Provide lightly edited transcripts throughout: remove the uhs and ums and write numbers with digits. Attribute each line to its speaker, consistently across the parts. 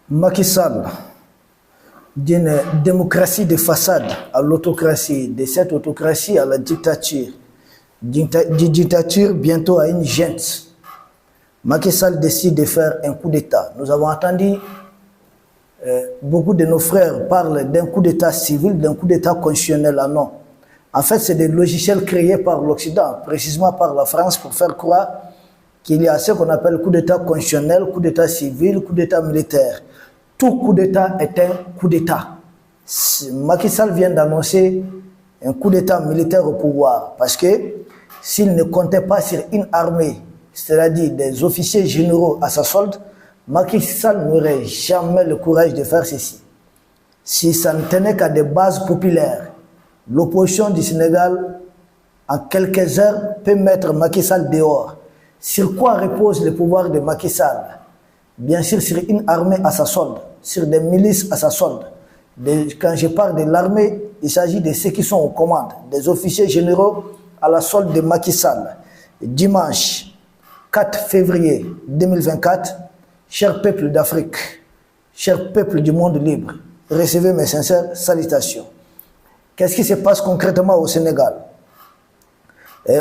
Speaker 1: Macky Sall, d'une démocratie de façade à l'autocratie, de cette autocratie à la dictature, dictature bientôt à une junte. Macky Sall décide de faire un coup d'État. Nous avons entendu beaucoup de nos frères parlent d'un coup d'État civil, d'un coup d'État constitutionnel. Ah non. En fait, c'est des logiciels créés par l'Occident, précisément par la France, pour faire croire qu'il y a ce qu'on appelle coup d'État constitutionnel, coup d'État civil, coup d'État militaire. Tout coup d'État est un coup d'État. Macky Sall vient d'annoncer un coup d'État militaire au pouvoir parce que s'il ne comptait pas sur une armée, c'est-à-dire des officiers généraux à sa solde, Macky Sall n'aurait jamais le courage de faire ceci. Si ça ne tenait qu'à des bases populaires, l'opposition du Sénégal, en quelques heures, peut mettre Macky Sall dehors. Sur quoi repose le pouvoir de Macky Sall? Bien sûr, sur une armée à sa solde, sur des milices à sa solde. Quand je parle de l'armée, il s'agit de ceux qui sont aux commandes, des officiers généraux à la solde de Macky Sall. Dimanche 4 février 2024, cher peuple d'Afrique, cher peuple du monde libre, recevez mes sincères salutations. Qu'est-ce qui se passe concrètement au Sénégal?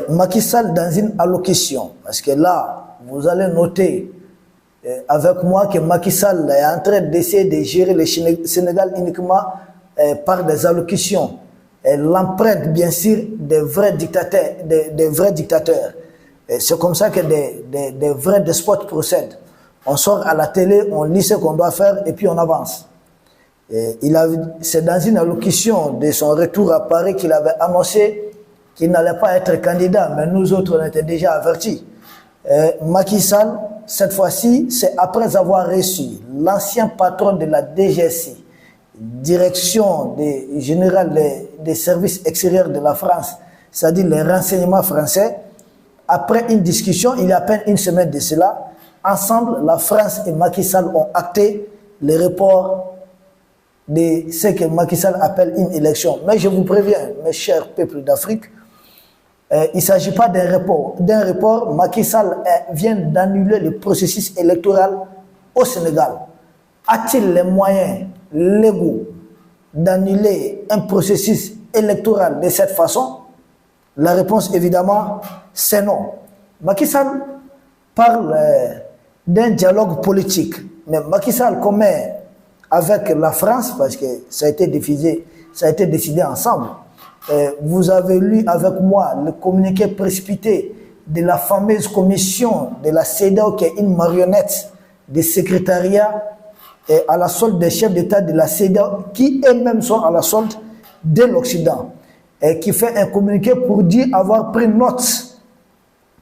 Speaker 1: Macky Sall, dans une allocution, parce que là, vous allez noter avec moi que Macky Sall est en train d'essayer de gérer le Sénégal uniquement par des allocutions. L'empreinte, bien sûr, des vrais dictateurs. C'est comme ça que des vrais despotes procèdent. On sort à la télé, on lit ce qu'on doit faire et puis on avance. C'est dans une allocution de son retour à Paris qu'il avait annoncé qu'il n'allait pas être candidat, mais nous autres, on était déjà avertis. Macky Sall, cette fois-ci, c'est après avoir reçu l'ancien patron de la DGSI, Direction générale des services extérieurs de la France, c'est-à-dire les renseignements français. Après une discussion, il y a à peine une semaine de cela, ensemble, la France et Macky Sall ont acté le report de ce que Macky Sall appelle une élection. Mais je vous préviens, mes chers peuples d'Afrique, il ne s'agit pas d'un report. Macky Sall vient d'annuler le processus électoral au Sénégal. A-t-il les moyens légaux d'annuler un processus électoral de cette façon? La réponse, évidemment, c'est non. Macky Sall parle d'un dialogue politique. Mais Macky Sall commet avec la France, parce que ça a été décidé ensemble. Vous avez lu avec moi le communiqué précipité de la fameuse commission de la CEDEAO, qui est une marionnette des secrétariats à la solde des chefs d'État de la CEDEAO, qui eux-mêmes sont à la solde de l'Occident, et qui fait un communiqué pour dire avoir pris note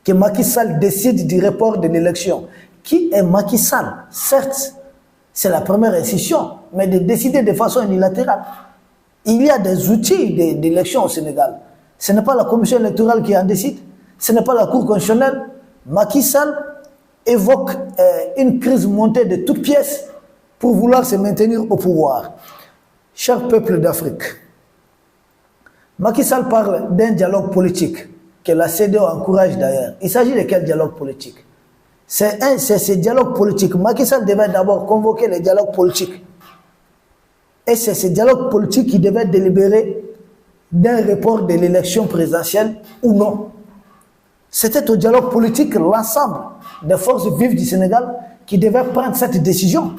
Speaker 1: que Macky Sall décide du report de l'élection. Qui est Macky Sall? Certes, c'est la première institution, mais de décider de façon unilatérale. Il y a des outils d'élection au Sénégal. Ce n'est pas la commission électorale qui en décide, ce n'est pas la Cour constitutionnelle. Macky Sall évoque une crise montée de toutes pièces pour vouloir se maintenir au pouvoir. Cher peuple d'Afrique, Macky Sall parle d'un dialogue politique que la CEDEAO encourage d'ailleurs. Il s'agit de quel dialogue politique? C'est ce dialogue politique. Macky Sall devait d'abord convoquer le dialogue politique. Et c'est ce dialogue politique qui devait délibérer d'un report de l'élection présidentielle ou non. C'était au dialogue politique l'ensemble des forces vives du Sénégal qui devait prendre cette décision.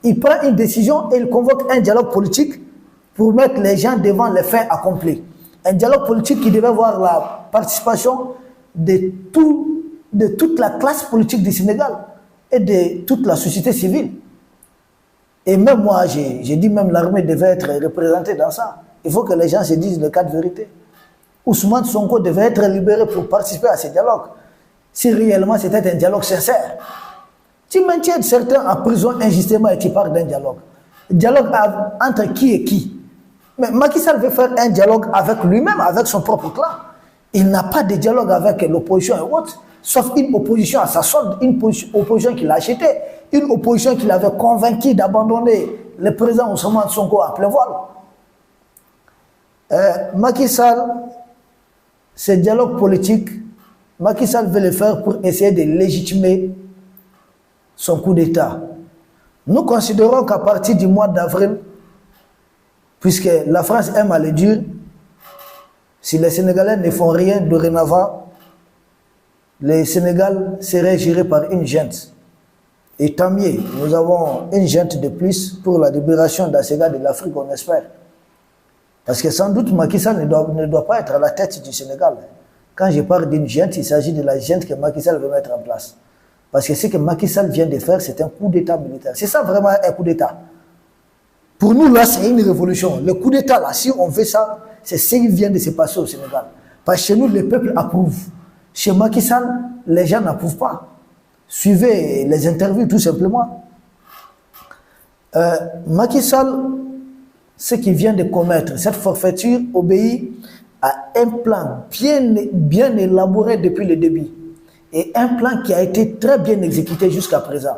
Speaker 1: Il prend une décision et il convoque un dialogue politique pour mettre les gens devant les faits accomplis. Un dialogue politique qui devait voir la participation de toute la classe politique du Sénégal et de toute la société civile. Et même moi, j'ai dit même l'armée devait être représentée dans ça. Il faut que les gens se disent le cas de vérité. Ousmane Sonko devait être libéré pour participer à ce dialogue. Si réellement c'était un dialogue sincère. Tu maintiens certains en prison injustement et tu parles d'un dialogue. Dialogue entre qui et qui? Mais Macky Sall veut faire un dialogue avec lui-même, avec son propre clan. Il n'a pas de dialogue avec l'opposition et autres, sauf une opposition à sa solde, une opposition qu'il a achetée, une opposition qu'il avait convaincu d'abandonner le président Ousmane Sonko à plein voile. Macky Sall, ce dialogue politique, Macky Sall veut le faire pour essayer de légitimer son coup d'État. Nous considérons qu'à partir du mois d'avril, puisque la France aime à le dire, si les Sénégalais ne font rien dorénavant, le Sénégal serait géré par une junte. Et tant mieux, nous avons une junte de plus pour la libération d'Assega de l'Afrique, on espère. Parce que sans doute Macky Sall ne doit pas être à la tête du Sénégal. Quand je parle d'une junte, il s'agit de la junte que Macky Sall veut mettre en place. Parce que ce que Macky Sall vient de faire, c'est un coup d'État militaire. C'est ça vraiment un coup d'État. Pour nous, là, c'est une révolution. Le coup d'État, là, si on fait ça, c'est ce qui vient de se passer au Sénégal. Parce que chez nous, le peuple approuve. Chez Macky Sall, les gens n'approuvent pas. Suivez les interviews, tout simplement. Macky Sall, ce qu'il vient de commettre, cette forfaiture obéit à un plan bien élaboré depuis le début. Et un plan qui a été très bien exécuté jusqu'à présent.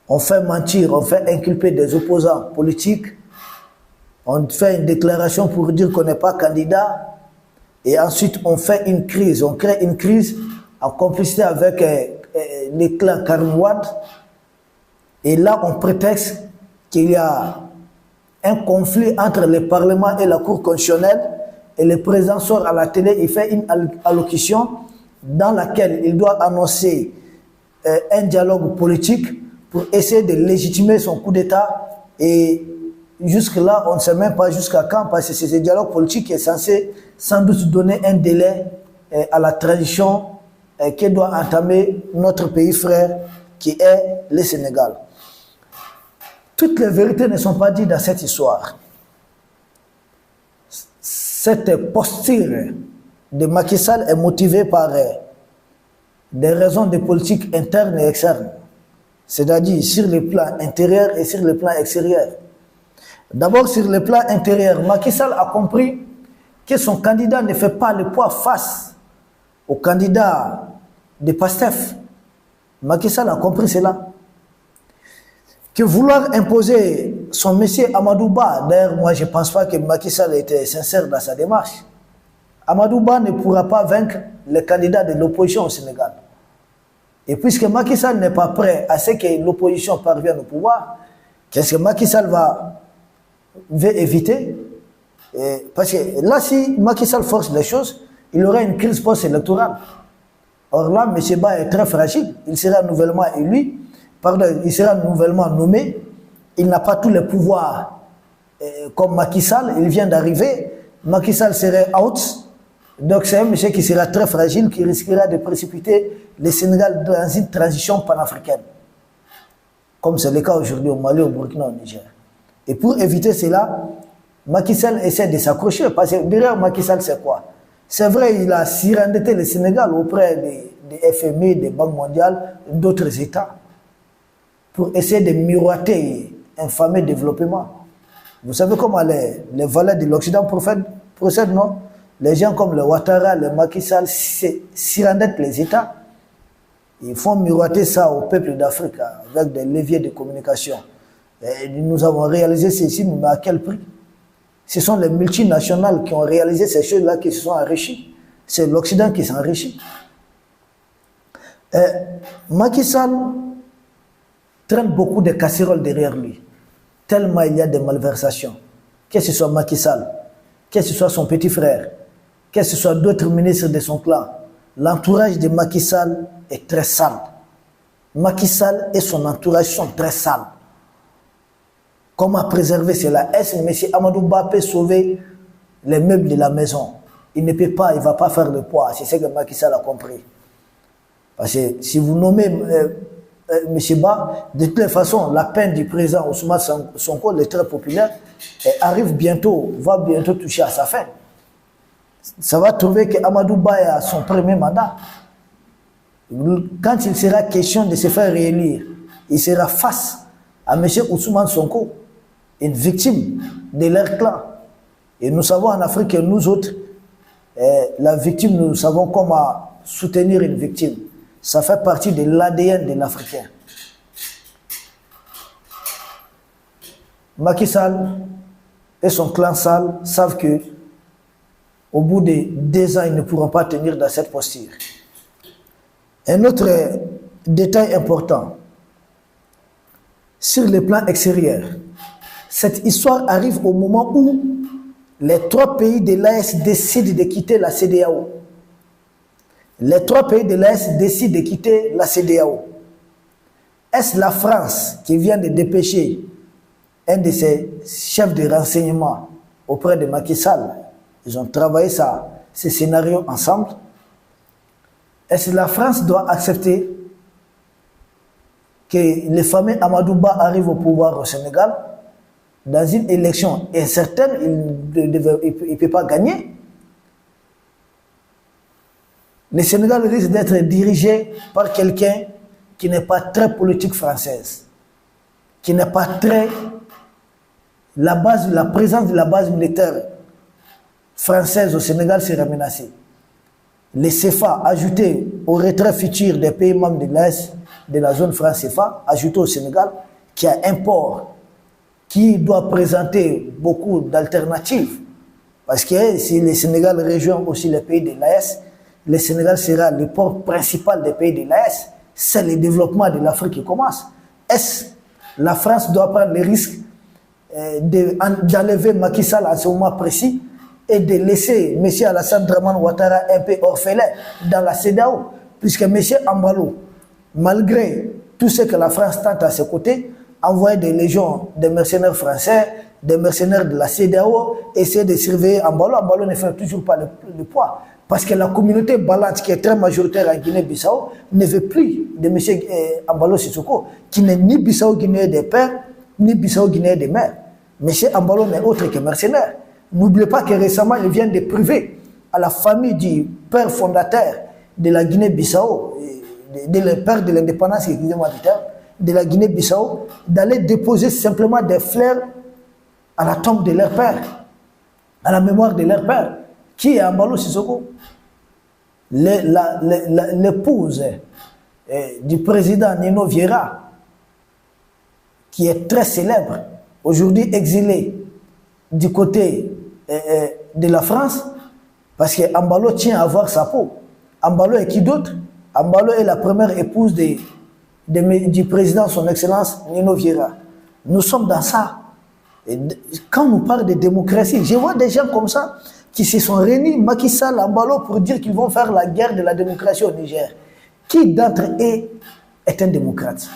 Speaker 1: On fait mentir, on fait inculper des opposants politiques, on fait une déclaration pour dire qu'on n'est pas candidat, et ensuite on fait une crise, on crée une crise en complicité avec les clans Karim Wade, et là on prétexte qu'il y a un conflit entre le Parlement et la Cour constitutionnelle, et le président sort à la télé, il fait une allocution dans laquelle il doit annoncer un dialogue politique pour essayer de légitimer son coup d'État. Et jusque-là, on ne sait même pas jusqu'à quand, parce que c'est ce dialogue politique qui est censé sans doute donner un délai à la transition que doit entamer notre pays frère, qui est le Sénégal. Toutes les vérités ne sont pas dites dans cette histoire. Cette posture de Macky Sall est motivée par des raisons de politique interne et externe, c'est-à-dire sur le plan intérieur et sur le plan extérieur. D'abord, sur le plan intérieur, Macky Sall a compris que son candidat ne fait pas le poids face au candidat de PASTEF. Macky Sall a compris cela. Que vouloir imposer son monsieur Amadou Ba, d'ailleurs moi je ne pense pas que Macky Sall était sincère dans sa démarche. Amadou Ba ne pourra pas vaincre le candidat de l'opposition au Sénégal. Et puisque Macky Sall n'est pas prêt à ce que l'opposition parvienne au pouvoir, qu'est-ce que Macky Sall veut éviter? Parce que là, si Macky Sall force les choses, il aurait une crise post-électorale. Or là, M. Ba est très fragile. Il sera nouvellement élu, il sera nouvellement nommé. Il n'a pas tous les pouvoirs comme Macky Sall. Il vient d'arriver. Macky Sall serait out. Donc c'est un monsieur qui sera très fragile, qui risquera de précipiter le Sénégal dans une transition panafricaine. Comme c'est le cas aujourd'hui au Mali, au Burkina, au Niger. Et pour éviter cela, Macky Sall essaie de s'accrocher. Parce que derrière Macky Sall, c'est quoi? C'est vrai, il a surendetté le Sénégal auprès des FMI, des banques mondiales, d'autres États, pour essayer de miroiter un fameux développement. Vous savez comment les valeurs de l'Occident procèdent, non? Les gens comme le Ouattara, le Macky Sall surendettent les États. Ils font miroiter ça au peuple d'Afrique avec des leviers de communication. Et nous avons réalisé ceci, mais à quel prix? Ce sont les multinationales qui ont réalisé ces choses-là qui se sont enrichies. C'est l'Occident qui s'enrichit. Macky Sall traîne beaucoup de casseroles derrière lui, tellement il y a des malversations. Que ce soit Macky Sall, que ce soit son petit frère, que ce soit d'autres ministres de son clan, l'entourage de Macky Sall est très sale. Macky Sall et son entourage sont très sales. Comment préserver cela? Est-ce que M. Amadou Ba peut sauver les meubles de la maison? Il ne peut pas, il ne va pas faire le poids. C'est ce que Macky Sall a compris. Parce que si vous nommez M. Ba, de toute façon, la peine du président Ousmane Sonko, le très populaire, arrive bientôt, va bientôt toucher à sa fin. Ça va trouver que Amadou Ba est à son premier mandat. Quand il sera question de se faire réélire, il sera face à M. Ousmane Sonko, une victime de leur clan. Et nous savons en Afrique que nous autres, la victime, nous savons comment soutenir une victime. Ça fait partie de l'ADN de l'Africain. Macky Sall et son clan Sall savent que au bout de 2 ans, ils ne pourront pas tenir dans cette posture. Un autre détail important, sur le plan extérieur. Cette histoire arrive au moment où les 3 pays de l'AES décident de quitter la CEDEAO. Les 3 pays de l'AES décident de quitter la CEDEAO. Est-ce la France qui vient de dépêcher un de ses chefs de renseignement auprès de Macky Sall? Ils ont travaillé ces scénarios ensemble. Est-ce que la France doit accepter que le fameux Amadou Ba arrive au pouvoir au Sénégal dans une élection incertaine, il ne peut pas gagner? Le Sénégal risque d'être dirigé par quelqu'un qui n'est pas très politique française, qui n'est pas très... La présence de la base militaire française au Sénégal sera menacée. Les CFA ajoutés au retrait futur des pays membres de l'Est, de la zone franc CFA, ajouté au Sénégal, qui a un port qui doit présenter beaucoup d'alternatives. Parce que si le Sénégal rejoint aussi les pays de l'AES, le Sénégal sera le port principal des pays de l'AES. C'est le développement de l'Afrique qui commence. Est-ce que la France doit prendre le risque d'enlever Macky Sall à ce moment précis et de laisser M. Alassane Dramane Ouattara un peu orphelin dans la CEDEAO, puisque M. Embalo, malgré tout ce que la France tente à ses côtés, envoie des légions de mercenaires français, des mercenaires de la CEDEAO, essayer de surveiller Embalo. Embalo ne fait toujours pas le poids, parce que la communauté balante, qui est très majoritaire en Guinée-Bissau, ne veut plus de M. Embalo Sissoko, qui n'est ni Bissau-Guinéen des pères, ni Bissau-Guinéen des mères. M. Embalo n'est autre que mercenaire. N'oubliez pas que récemment, il vient de priver à la famille du père fondateur de la Guinée-Bissau, le père de l'indépendance, excusez-moi du terme, de la Guinée-Bissau, d'aller déposer simplement des fleurs à la tombe de leur père, à la mémoire de leur père. Qui est Embalo Sissoko? L'épouse du président Nino Vieira, qui est très célèbre, aujourd'hui exilée du côté de la France, parce que Embalo tient à voir sa peau. Embalo est qui d'autre? Embalo est la première épouse du président, son excellence Nino Vieira. Nous sommes dans ça. Et quand on parle de démocratie, je vois des gens comme ça qui se sont réunis, Macky Sall, Embalo, pour dire qu'ils vont faire la guerre de la démocratie au Niger. Qui d'entre eux est un démocrate?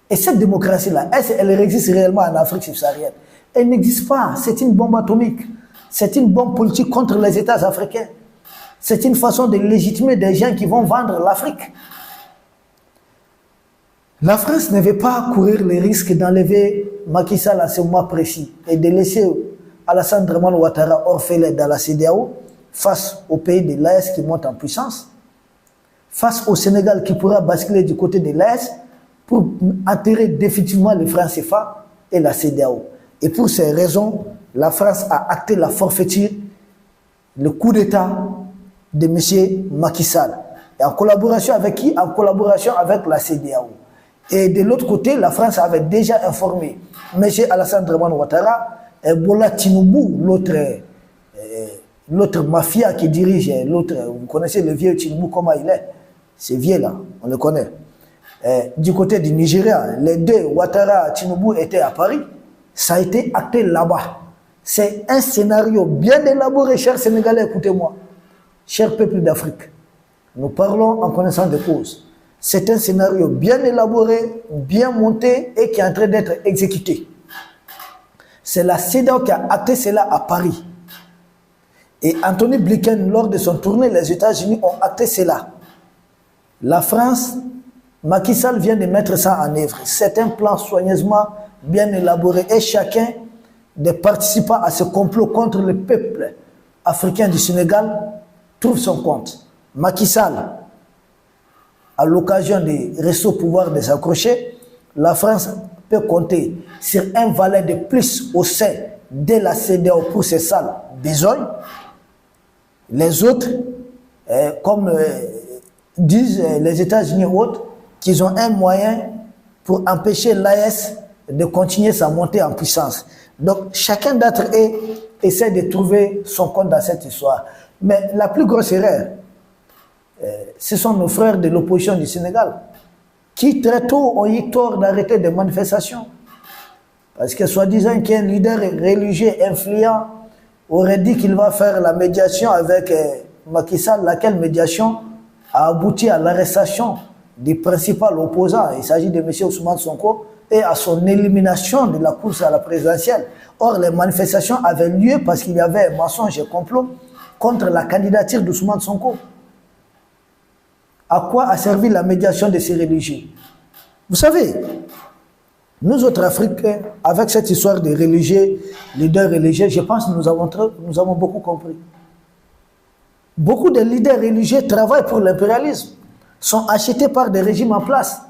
Speaker 1: Et cette démocratie-là, est-ce qu'elle existe réellement en Afrique subsaharienne? Elle n'existe pas. C'est une bombe atomique. C'est une bombe politique contre les États africains. C'est une façon de légitimer des gens qui vont vendre l'Afrique. La France ne veut pas courir le risque d'enlever Macky Sall à ce moment précis et de laisser Alassane Dramane Ouattara orphelin dans la CEDEAO face au pays de l'AES qui monte en puissance, face au Sénégal qui pourra basculer du côté de l'AES pour enterrer définitivement le franc CFA et la CEDEAO. Et pour ces raisons, la France a acté la forfaiture, le coup d'État de M. Macky Sall. Et en collaboration avec qui? En collaboration avec la CEDEAO. Et de l'autre côté, la France avait déjà informé M. Alassane Dramane Ouattara et Bola Tinubu, l'autre mafia qui dirige, vous connaissez le vieux Tinubu, comment il est? C'est vieux là, on le connaît. Du côté du Nigeria, les deux, Ouattara et Tinubu, étaient à Paris. Ça a été acté là-bas. C'est un scénario bien élaboré, chers Sénégalais, écoutez-moi, chers peuples d'Afrique. Nous parlons en connaissance de cause. C'est un scénario bien élaboré, bien monté et qui est en train d'être exécuté. C'est la CEDEAO qui a acté cela à Paris. Et Anthony Blinken, lors de son tournée, les États-Unis ont acté cela. La France, Macky Sall vient de mettre ça en œuvre. C'est un plan soigneusement bien élaboré et chacun des participants à ce complot contre le peuple africain du Sénégal trouve son compte. Macky Sall, à l'occasion de rester au pouvoir de s'accrocher, la France peut compter sur un valet de plus au sein de la CEDEAO pour ses sales besognes. Les autres, comme disent les États-Unis ou autres, qu'ils ont un moyen pour empêcher l'AES de continuer sa montée en puissance. Donc, chacun d'entre eux essaie de trouver son compte dans cette histoire. Mais la plus grosse erreur, ce sont nos frères de l'opposition du Sénégal. qui très tôt ont eu tort d'arrêter des manifestations. Parce que soi-disant qu'un leader religieux influent aurait dit qu'il va faire la médiation avec Macky Sall, laquelle médiation a abouti à l'arrestation du principal opposant. Il s'agit de M. Ousmane Sonko et à son élimination de la course à la présidentielle. Or, les manifestations avaient lieu parce qu'il y avait un mensonge et complot contre la candidature d'Ousmane Sonko. À quoi a servi la médiation de ces religieux? Vous savez, nous autres Africains, avec cette histoire de religieux, leaders religieux, je pense que nous avons beaucoup compris. Beaucoup de leaders religieux travaillent pour l'impérialisme, sont achetés par des régimes en place.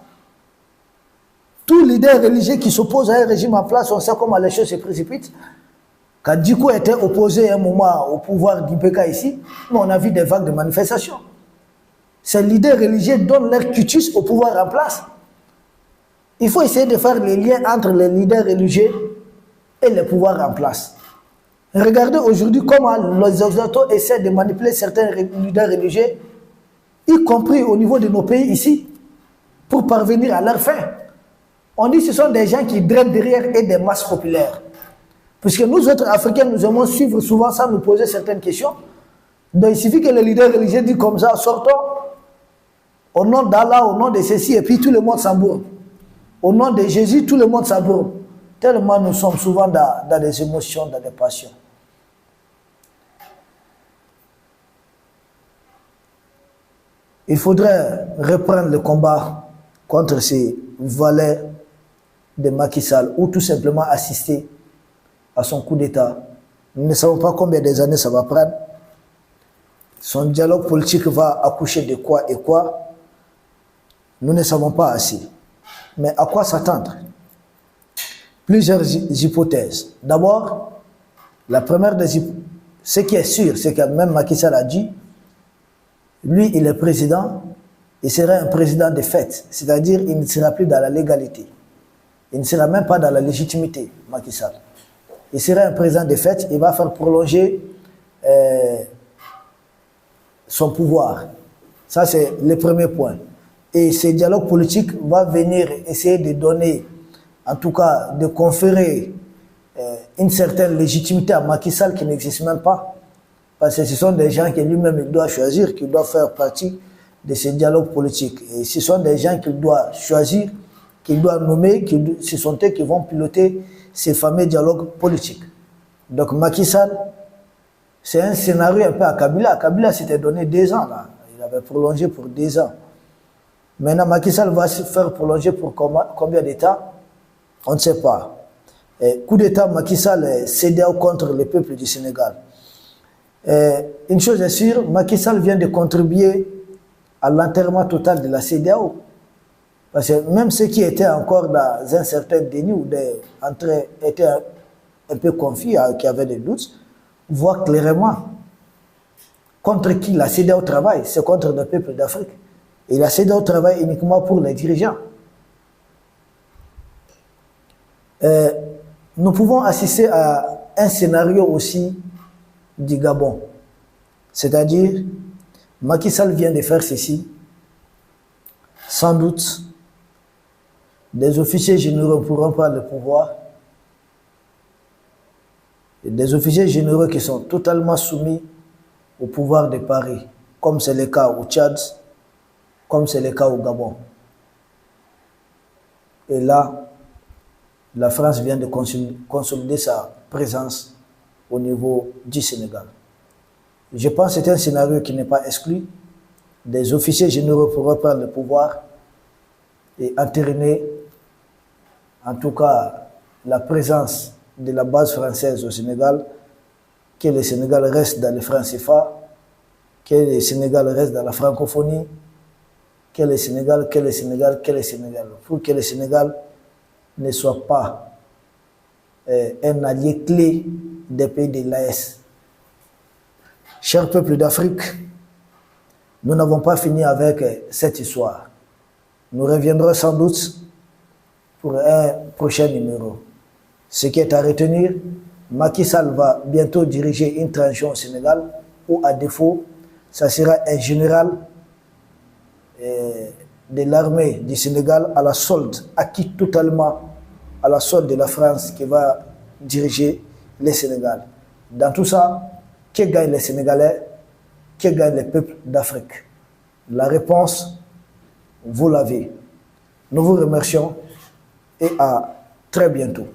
Speaker 1: Tout leader religieux qui s'oppose à un régime en place, on sait comment les choses se précipitent. Quand Diko était opposé à un moment au pouvoir d'IPK ici, on a vu des vagues de manifestations. Ces leaders religieux donnent leur cutus au pouvoir en place. Il faut essayer de faire les liens entre les leaders religieux et les pouvoirs en place. Regardez aujourd'hui comment les Occidentaux essaient de manipuler certains leaders religieux, y compris au niveau de nos pays ici, pour parvenir à leur fin. On dit que ce sont des gens qui drainent derrière et des masses populaires. Puisque nous autres Africains, nous aimons suivre souvent sans nous poser certaines questions. Donc il suffit que le leader religieux dit comme ça, sortons, au nom d'Allah, au nom de ceci, et puis tout le monde s'embourbe. Au nom de Jésus, tout le monde s'embourbe. Tellement nous sommes souvent dans des émotions, dans des passions. Il faudrait reprendre le combat contre ces valets de Macky Sall ou tout simplement assister à son coup d'État. Nous ne savons pas combien des années ça va prendre. Son dialogue politique va accoucher de quoi et quoi. Nous ne savons pas assez. Mais à quoi s'attendre? Plusieurs hypothèses. D'abord, la première des hypothèses, ce qui est sûr, c'est que même Macky Sall a dit, lui, il est président, il sera un président de fait, c'est-à-dire il ne sera plus dans la légalité. Il ne sera même pas dans la légitimité, Macky Sall. Il sera un président de fait, il va faire prolonger son pouvoir. Ça, c'est le premier point. Et ce dialogue politique va venir essayer de donner, en tout cas, de conférer une certaine légitimité à Macky Sall qui n'existe même pas. Parce que ce sont des gens que lui-même doit choisir, qui doivent faire partie de ce dialogue politique. Et ce sont des gens qu'il doit choisir, qu'il doit nommer, ce sont eux qui vont piloter ces fameux dialogues politiques. Donc Macky Sall, c'est un scénario un peu à Kabila. Kabila s'était donné 2 ans, là. Il avait prolongé pour 2 ans. Maintenant, Macky Sall va se faire prolonger pour combien d'États? On ne sait pas. Et coup d'État, Macky Sall CEDEAO contre le peuple du Sénégal. Une chose est sûre, Macky Sall vient de contribuer à l'enterrement total de la CEDEAO. Parce que même ceux qui étaient encore dans un certain déni ou étaient un peu confus, qui avaient des doutes, voient clairement contre qui la CEDEAO travaille. C'est contre le peuple d'Afrique. Et la CEDEAO travaille uniquement pour les dirigeants. Nous pouvons assister à un scénario aussi du Gabon. C'est-à-dire, Macky Sall vient de faire ceci. Sans doute, des officiers généraux pourront prendre le pouvoir. Et des officiers généraux qui sont totalement soumis au pouvoir de Paris, comme c'est le cas au Tchad, comme c'est le cas au Gabon. Et là, la France vient de consolider sa présence au niveau du Sénégal. Je pense que c'est un scénario qui n'est pas exclu. Des officiers généraux pourront prendre le pouvoir et entériner, en tout cas, la présence de la base française au Sénégal, que le Sénégal reste dans le franc CFA, que le Sénégal reste dans la francophonie, que le Sénégal, pour que le Sénégal ne soit pas un allié clé des pays de l'AES. Chers peuples d'Afrique, nous n'avons pas fini avec cette histoire. Nous reviendrons sans doute pour un prochain numéro. Ce qui est à retenir, Macky Sall va bientôt diriger une transition au Sénégal, ou à défaut, ça sera un général de l'armée du Sénégal à la solde, acquis totalement à la solde de la France qui va diriger le Sénégal. Dans tout ça, que gagnent les Sénégalais? Que gagnent les peuples d'Afrique? La réponse, vous l'avez. Nous vous remercions et à très bientôt.